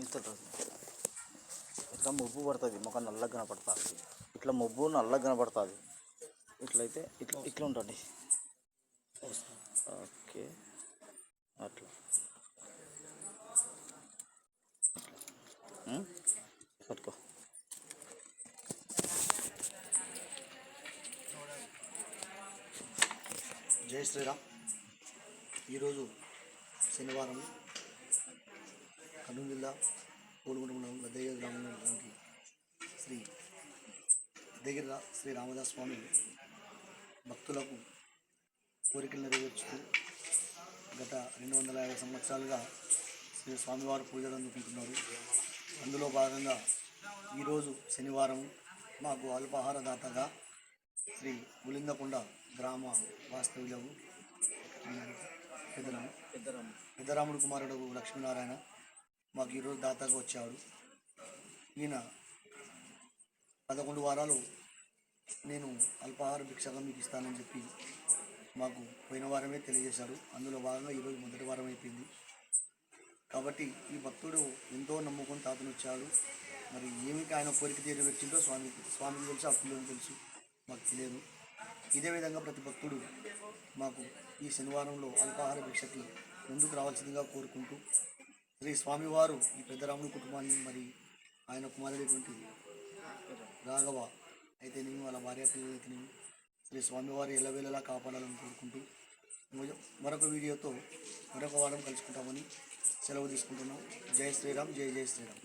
ఇంత ఇట్లా మబ్బు పడుతుంది, ముఖం నల్లగా కనపడుతుంది. ఇట్లా మబ్బు నల్లగా కనపడుతుంది. ఇట్లయితే ఇట్లా ఉంటుంది. ఓకే, అట్లా పట్టుకో. జై శ్రీరామ్. ఈరోజు శనివారం కర్నూలు జిల్లా పోలుగుంట మండలం గద్దెగిరి గ్రామంలోని శ్రీ గద్దెగిరి శ్రీ రామదాస్ స్వామి భక్తులకు కోరికలు నెరవేర్చుతూ గత 250 సంవత్సరాలుగా శ్రీ స్వామివారు పూజలు అందుకుంటున్నారు. అందులో భాగంగా ఈరోజు శనివారం మాకు అల్పాహార దాతగా శ్రీ గులిందకొండ గ్రామ వాస్తవ్యులకు పెద్దరాముడు కుమారుడు లక్ష్మీనారాయణ మాకు ఈరోజు దాతగా వచ్చాడు. ఈయన 11 వారాలు నేను అల్పాహార భిక్షగా మీకు ఇస్తానని చెప్పి మాకు పోయిన వారమే తెలియజేశాడు. అందులో భాగంగా ఈరోజు మొదటి వారం అయిపోయింది. కాబట్టి ఈ భక్తుడు ఎంతో నమ్ముకొని తాతను వచ్చాడు. మరి ఏమిటి ఆయన కోరిక నెరవేర్చిందో స్వామికి తెలుసు, ఆ పిల్లలకు తెలుసు, మాకు తెలియదు. ఇదే విధంగా ప్రతి భక్తుడు మాకు ఈ శనివారంలో అల్పాహార భిక్షకి ముందుకు రావాల్సిందిగా కోరుకుంటూ శ్రీ స్వామివారు ఈ పెద్దరాముడి కుటుంబాన్ని మరి ఆయన కుమారుడైనటువంటి రాఘవ అయితేనేమి వాళ్ళ భార్య పిల్లలు అయితేనేమి శ్రీ స్వామివారు ఎల్లవేళలా కాపాడాలని కోరుకుంటూ మరొక వీడియోతో మరొక వారం కలుసుకుంటామని సెలవు తీసుకుంటున్నాం. జై శ్రీరామ్, జై జై శ్రీరామ్.